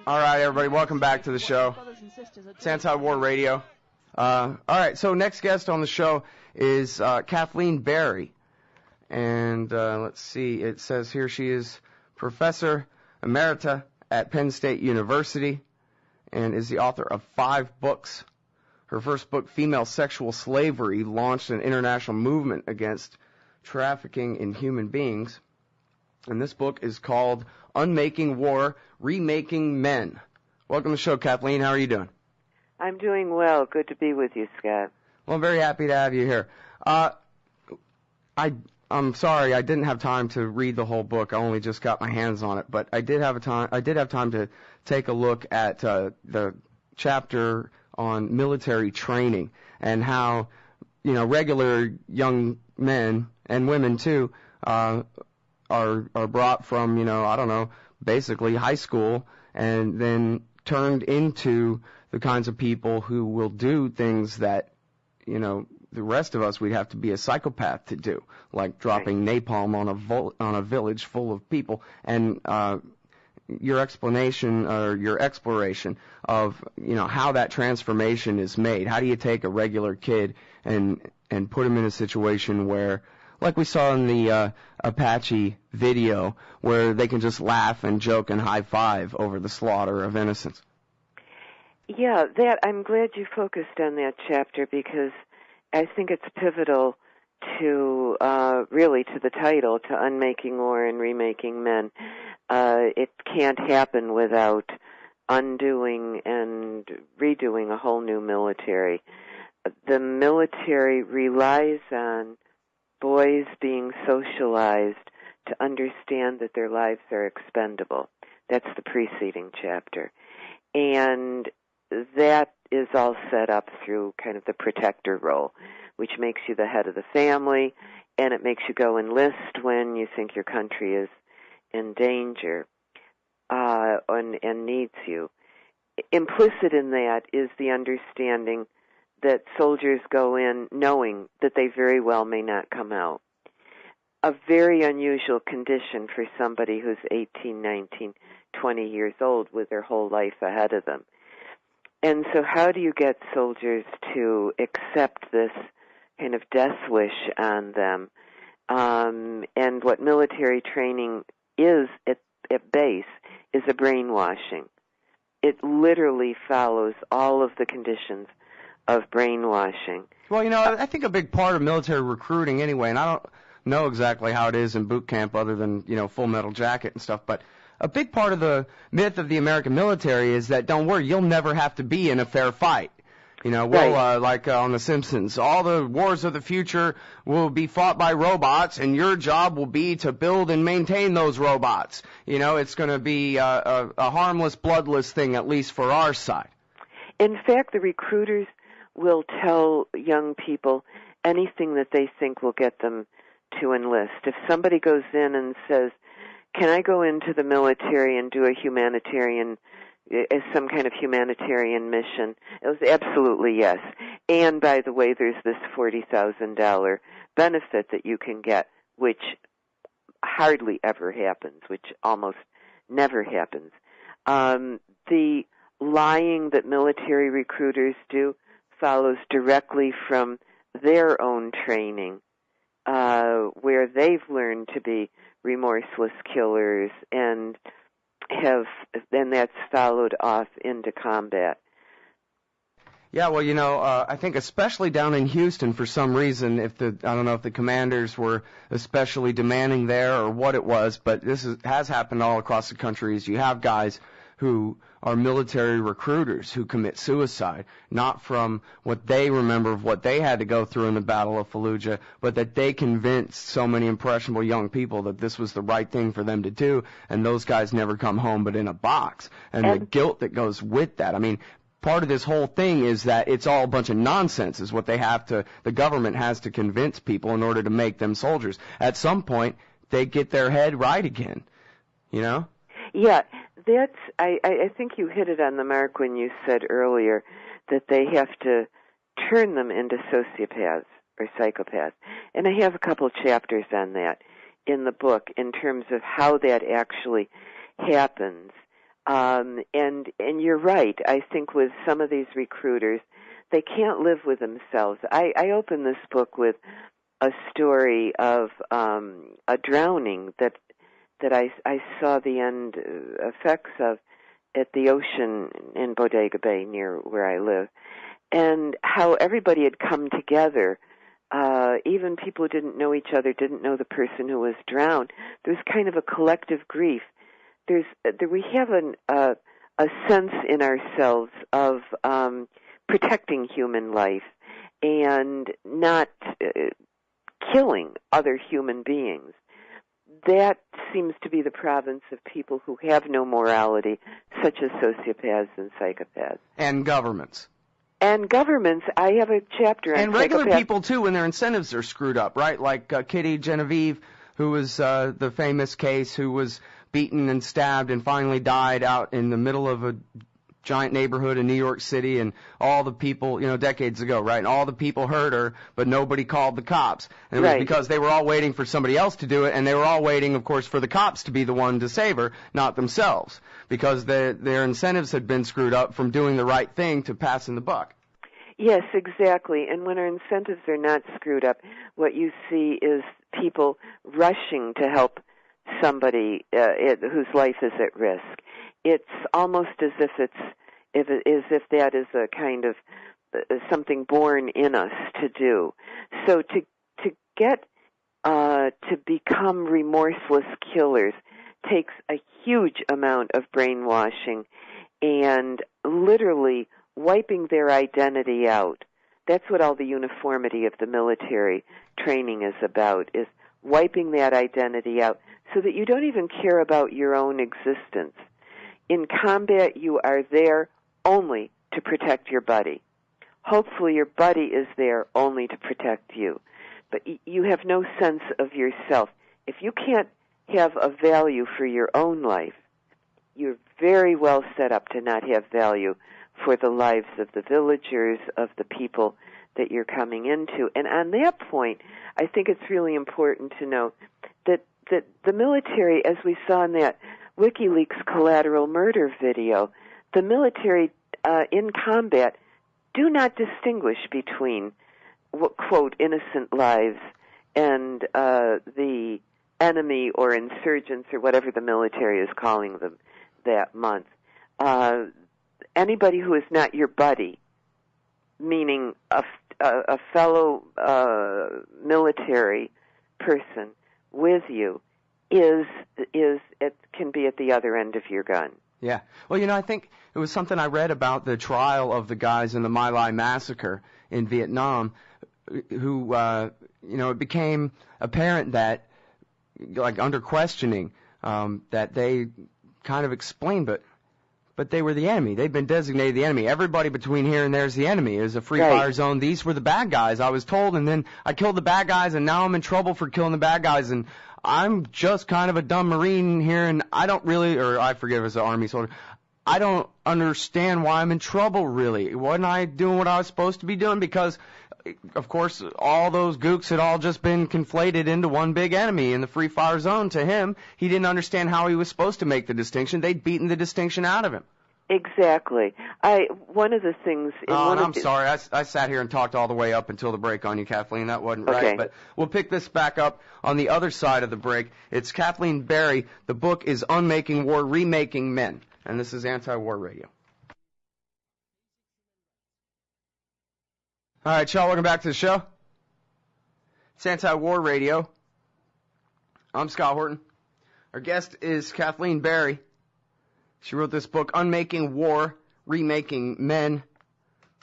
All right, everybody, welcome back to the show. It's Anti-War Radio. All right, so next guest on the show is Kathleen Barry. And let's see, it says here she is Professor Emerita at Penn State University and is the author of 5 books. Her first book, Female Sexual Slavery, launched an international movement against trafficking in human beings. And this book is called Unmaking War, Remaking Men. Welcome to the show, Kathleen. How are you doing? I'm doing well. Good to be with you, Scott. Well, I'm very happy to have you here. I'm sorry I didn't have time to read the whole book. I only just got my hands on it, but I did have time to take a look at the chapter on military training and how, you know, regular young men and women too are brought from, you know, I don't know, basically high school and then turned into the kinds of people who will do things that, you know, the rest of us, we'd have to be a psychopath to do, like dropping napalm on a village full of people. And your explanation or your exploration of, you know, how that transformation is made. How do you take a regular kid and put him in a situation where, like we saw in the Apache video, where they can just laugh and joke and high five over the slaughter of innocents? Yeah, I'm glad you focused on that chapter because I think it's pivotal to really to the title, to Unmaking War and Remaking Men. It can't happen without undoing and redoing a whole new military. The military relies on boys being socialized to understand that their lives are expendable. That's the preceding chapter. And that is all set up through kind of the protector role, which makes you the head of the family, and it makes you go enlist when you think your country is in danger and needs you. Implicit in that is the understanding that soldiers go in knowing that they very well may not come out. A very unusual condition for somebody who's 18, 19, 20 years old with their whole life ahead of them. And so how do you get soldiers to accept this kind of death wish on them? And what military training is at base is a brainwashing. It literally follows all of the conditions of brainwashing. Well, you know, I think a big part of military recruiting anyway, and I don't know exactly how it is in boot camp other than, you know, Full Metal Jacket and stuff, but a big part of the myth of the American military is that, don't worry, you'll never have to be in a fair fight. You know, well, like on The Simpsons, all the wars of the future will be fought by robots, and your job will be to build and maintain those robots. You know, it's going to be a harmless, bloodless thing, at least for our side. In fact, the recruiters will tell young people anything that they think will get them to enlist. If somebody goes in and says, can I go into the military and do some kind of humanitarian mission? It was absolutely yes. And by the way, there's this $40,000 benefit that you can get, which hardly ever happens, which almost never happens. The lying that military recruiters do follows directly from their own training, where they've learned to be remorseless killers and that's followed off into combat. Yeah, well, you know, I think especially down in Houston, for some reason, I don't know if the commanders were especially demanding there or what it was, but this has happened all across the country. Is you have guys who are military recruiters who commit suicide, not from what they remember of what they had to go through in the Battle of Fallujah, but that they convinced so many impressionable young people that this was the right thing for them to do, and those guys never come home but in a box. And the guilt that goes with that. I mean, part of this whole thing is that it's all a bunch of nonsense is what the government has to convince people in order to make them soldiers. At some point, they get their head right again, you know? Yeah, I think you hit it on the mark when you said earlier that they have to turn them into sociopaths or psychopaths. And I have a couple chapters on that in the book in terms of how that actually happens. And you're right. I think with some of these recruiters, they can't live with themselves. I open this book with a story of a drowning that I saw the end effects of at the ocean in Bodega Bay near where I live, and how everybody had come together. Even people who didn't know each other, didn't know the person who was drowned. There was kind of a collective grief. We have a sense in ourselves of protecting human life and not killing other human beings. That seems to be the province of people who have no morality, such as sociopaths and psychopaths. And governments. And governments, I have a chapter on and regular people, too, when their incentives are screwed up, right? Like Kitty Genevieve, who was the famous case, who was beaten and stabbed and finally died out in the middle of a giant neighborhood in New York City, and all the people, decades ago, right? And all the people heard her, but nobody called the cops. And it was because they were all waiting for somebody else to do it, and they were all waiting, of course, for the cops to be the one to save her, not themselves, because their incentives had been screwed up from doing the right thing to passing the buck. Yes, exactly. And when our incentives are not screwed up, what you see is people rushing to help somebody whose life is at risk. It's almost as if that is a kind of something born in us to do. So to get to become remorseless killers takes a huge amount of brainwashing and literally wiping their identity out. That's what all the uniformity of the military training is about, is wiping that identity out so that you don't even care about your own existence. In combat, you are there only to protect your buddy. Hopefully your buddy is there only to protect you. But you have no sense of yourself. If you can't have a value for your own life, you're very well set up to not have value for the lives of the villagers, of the people that you're coming into. And on that point, I think it's really important to know that the military, as we saw in that WikiLeaks collateral murder video, the military in combat do not distinguish between, quote, innocent lives and the enemy or insurgents or whatever the military is calling them that month. Anybody who is not your buddy, meaning a fellow military person with you, it can be at the other end of your gun. Yeah. Well, I think it was something I read about the trial of the guys in the My Lai massacre in Vietnam, who, it became apparent that, like under questioning, that they kind of explained, but they were the enemy. They'd been designated the enemy. Everybody between here and there is the enemy. It was a free fire zone. These were the bad guys, I was told, and then I killed the bad guys, and now I'm in trouble for killing the bad guys, and I'm just kind of a dumb Marine here, and I don't really, or I forget if it's an Army soldier, I don't understand why I'm in trouble, really. Wasn't I doing what I was supposed to be doing? Because, of course, all those gooks had all just been conflated into one big enemy in the free fire zone. To him, he didn't understand how he was supposed to make the distinction. They'd beaten the distinction out of him. Exactly. One of the things... I'm sorry. I sat here and talked all the way up until the break on you, Kathleen. That wasn't right. But we'll pick this back up on the other side of the break. It's Kathleen Barry. The book is Unmaking War, Remaking Men. And this is Anti-War Radio. All right, y'all, welcome back to the show. It's Anti-War Radio. I'm Scott Horton. Our guest is Kathleen Barry. She wrote this book, Unmaking War, Remaking Men,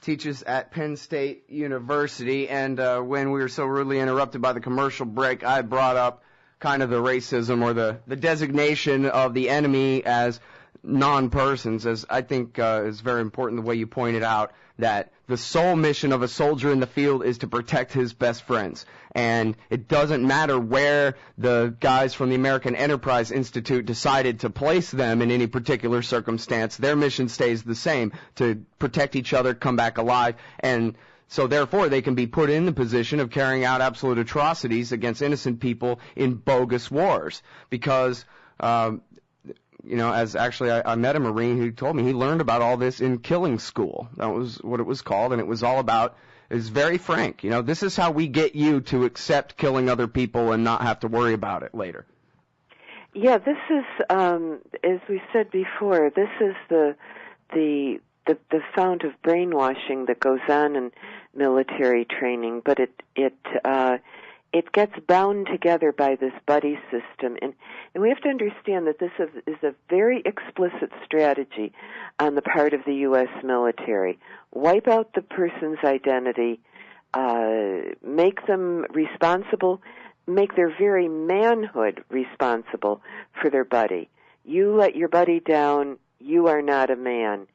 teaches at Penn State University. And when we were so rudely interrupted by the commercial break, I brought up kind of the racism or the designation of the enemy as non-persons, as I think is very important the way you pointed out that the sole mission of a soldier in the field is to protect his best friends. And it doesn't matter where the guys from the American Enterprise Institute decided to place them in any particular circumstance. Their mission stays the same, to protect each other, come back alive, and so therefore they can be put in the position of carrying out absolute atrocities against innocent people in bogus wars. Because as actually I met a Marine who told me he learned about all this in killing school. That was what it was called, and it was all about, is very frank. This is how we get you to accept killing other people and not have to worry about it later. Yeah, this is, as we said before, this is the fount of brainwashing that goes on in military training, but it gets bound together by this buddy system, and we have to understand that this is a very explicit strategy on the part of the U.S. military. Wipe out the person's identity, make them responsible, make their very manhood responsible for their buddy. You let your buddy down, you are not a man.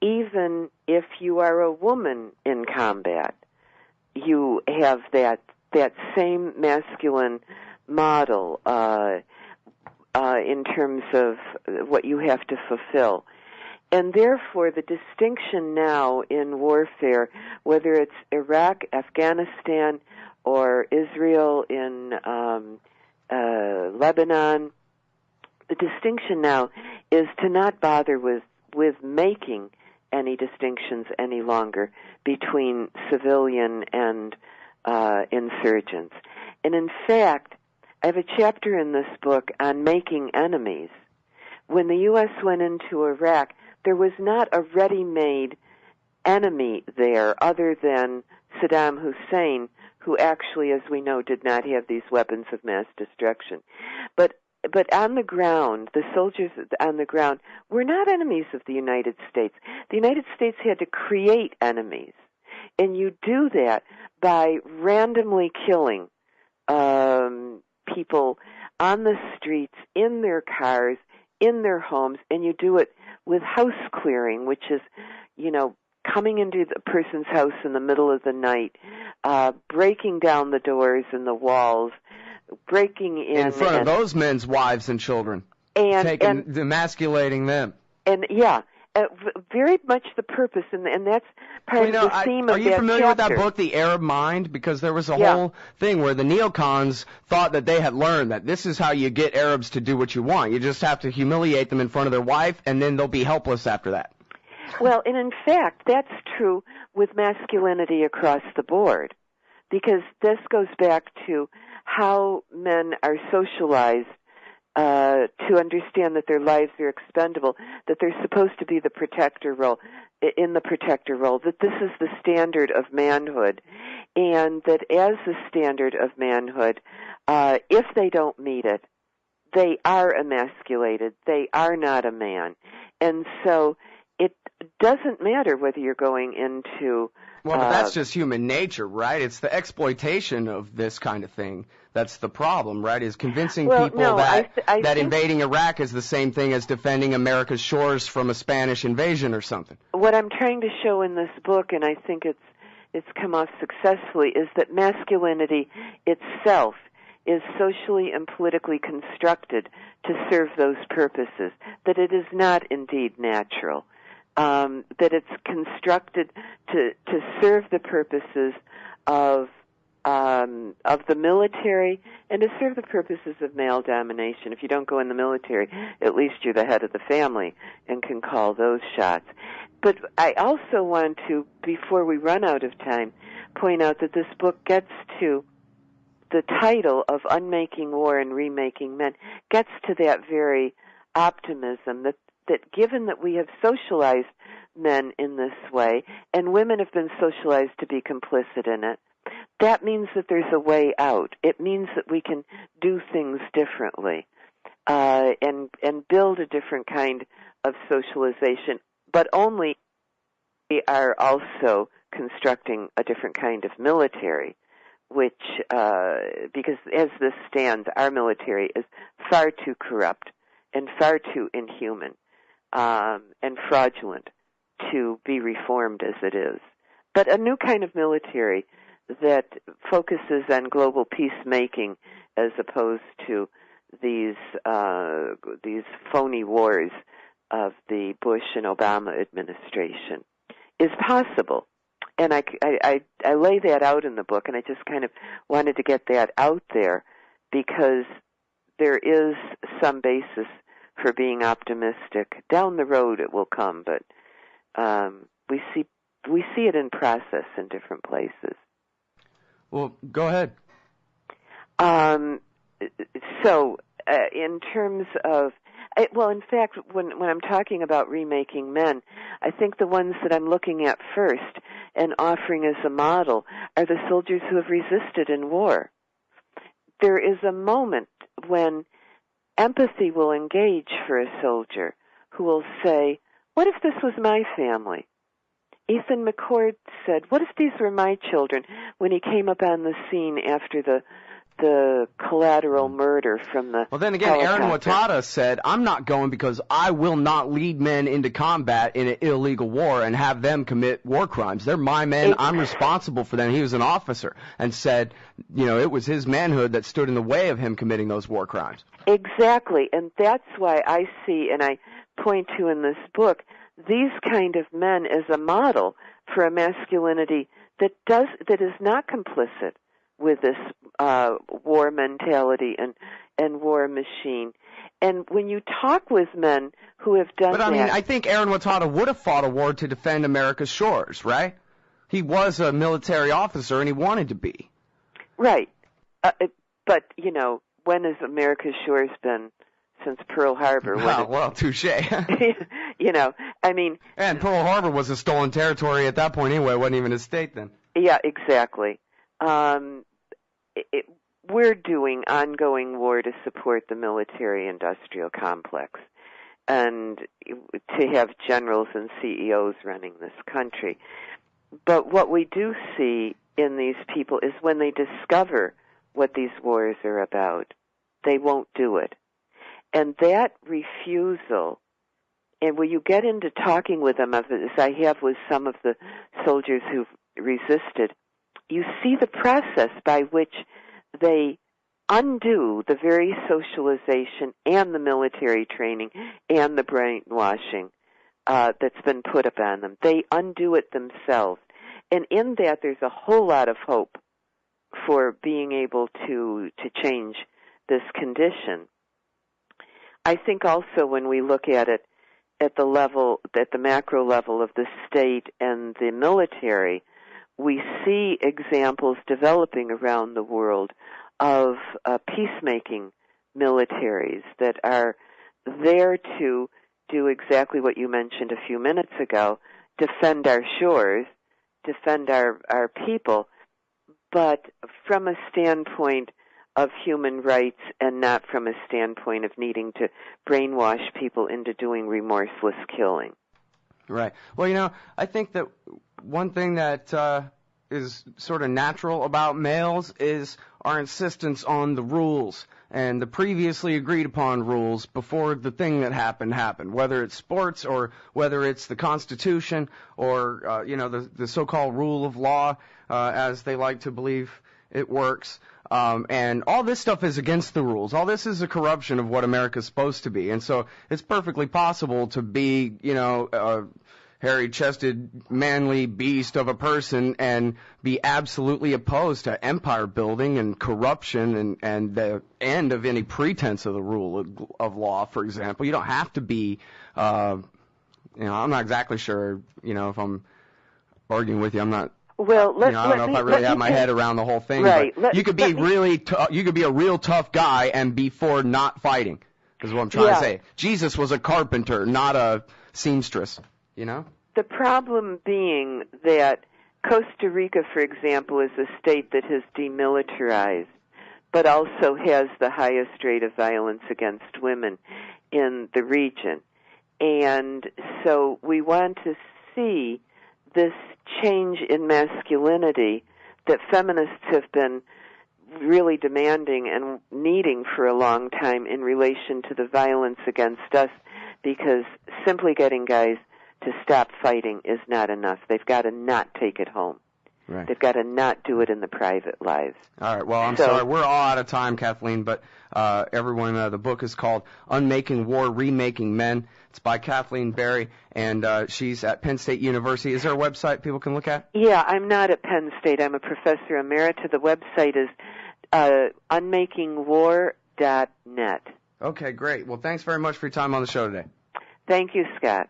Even if you are a woman in combat, you have that same masculine model in terms of what you have to fulfill. And therefore, the distinction now in warfare, whether it's Iraq, Afghanistan, or Israel in Lebanon, the distinction now is to not bother with making any distinctions any longer between civilian and insurgents. And in fact, I have a chapter in this book on making enemies. When the U.S. went into Iraq, there was not a ready-made enemy there other than Saddam Hussein, who actually, as we know, did not have these weapons of mass destruction. But on the ground, the soldiers on the ground were not enemies of the United States. The United States had to create enemies. And you do that by randomly killing people on the streets, in their cars, in their homes, and you do it with house clearing, which is, coming into the person's house in the middle of the night, breaking down the doors and the walls, breaking in front of those men's wives and children, and emasculating them. And very much the purpose, and that's part of the theme of that chapter. Are you familiar with that book, The Arab Mind? Because there was a whole thing where the neocons thought that they had learned that this is how you get Arabs to do what you want. You just have to humiliate them in front of their wife, and then they'll be helpless after that. Well, and in fact, that's true with masculinity across the board, because this goes back to how men are socialized to understand that their lives are expendable, that they're supposed to be the protector role, that this is the standard of manhood, and that as the standard of manhood, if they don't meet it, they are emasculated, they are not a man. And so it doesn't matter whether you're going into... Well, but that's just human nature, right? It's the exploitation of this kind of thing that's the problem, right? Is convincing people that invading Iraq is the same thing as defending America's shores from a Spanish invasion or something. What I'm trying to show in this book, and I think it's come off successfully, is that masculinity itself is socially and politically constructed to serve those purposes, that it is not indeed natural. That it's constructed to serve the purposes of the military and to serve the purposes of male domination. If you don't go in the military, at least you're the head of the family and can call those shots. But I also want to, before we run out of time, point out that this book gets to the title of Unmaking War and Remaking Men, gets to that very optimism that given that we have socialized men in this way, and women have been socialized to be complicit in it, that means that there's a way out. It means that we can do things differently, and build a different kind of socialization, but only we are also constructing a different kind of military, which, because as this stands, our military is far too corrupt and far too inhuman and fraudulent to be reformed as it is. But a new kind of military that focuses on global peacemaking as opposed to these phony wars of the Bush and Obama administration is possible. And I lay that out in the book, and I just kind of wanted to get that out there because there is some basis for being optimistic. Down the road it will come, but we see it in process in different places. Well, go ahead. In terms of, in fact, when I'm talking about remaking men, I think the ones that I'm looking at first and offering as a model are the soldiers who have resisted in war. There is a moment when empathy will engage for a soldier who will say, what if this was my family? Ethan McCord said, what if these were my children, when he came up on the scene after the collateral murder from the Well, then again, helicopter. Aaron Watada said, I'm not going because I will not lead men into combat in an illegal war and have them commit war crimes. They're my men. I'm responsible for them. He was an officer and said, it was his manhood that stood in the way of him committing those war crimes. Exactly, and that's why I see, and I point to in this book, these kind of men as a model for a masculinity that is not complicit with this war mentality and war machine. And when you talk with men who have done that... But I think Aaron Watada would have fought a war to defend America's shores, right? He was a military officer and he wanted to be. Right. But, when has America's shores been since Pearl Harbor? Well, touche. And Pearl Harbor was a stolen territory at that point anyway. It wasn't even a state then. Yeah, exactly. We're doing ongoing war to support the military-industrial complex and to have generals and CEOs running this country. But what we do see in these people is when they discover what these wars are about, they won't do it. And that refusal, and when you get into talking with them, as I have with some of the soldiers who've resisted, you see the process by which they undo the very socialization and the military training and the brainwashing that's been put upon them. They undo it themselves. And in that, there's a whole lot of hope for being able to change this condition. I think also when we look at it at the macro level of the state and the military, we see examples developing around the world of peacemaking militaries that are there to do exactly what you mentioned a few minutes ago, defend our shores, defend our people, but from a standpoint of human rights and not from a standpoint of needing to brainwash people into doing remorseless killing. Right. Well, I think that one thing that is sort of natural about males is our insistence on the rules and the previously agreed upon rules before the thing that happened, whether it's sports or whether it's the Constitution or, the so-called rule of law, as they like to believe it works. And all this stuff is against the rules. All this is a corruption of what America's supposed to be. And so it's perfectly possible to be, a hairy-chested, manly beast of a person and be absolutely opposed to empire building and corruption and the end of any pretense of the rule of law, for example. You don't have to be, I'm not exactly sure, if I'm arguing with you. I'm not. Well, I don't know if I really have my head around the whole thing. Right. But you could be you could be a real tough guy and be for not fighting, is what I'm trying to say. Jesus was a carpenter, not a seamstress, The problem being that Costa Rica, for example, is a state that has demilitarized, but also has the highest rate of violence against women in the region. And so we want to see this change in masculinity that feminists have been really demanding and needing for a long time in relation to the violence against us, because simply getting guys to stop fighting is not enough. They've got to not take it home. Right. They've got to not do it in the private lives. All right. Well, I'm sorry. We're all out of time, Kathleen, but everyone, the book is called Unmaking War, Remaking Men. It's by Kathleen Barry, and she's at Penn State University. Is there a website people can look at? Yeah, I'm not at Penn State. I'm a professor emerita. The website is unmakingwar.net. Okay, great. Well, thanks very much for your time on the show today. Thank you, Scott.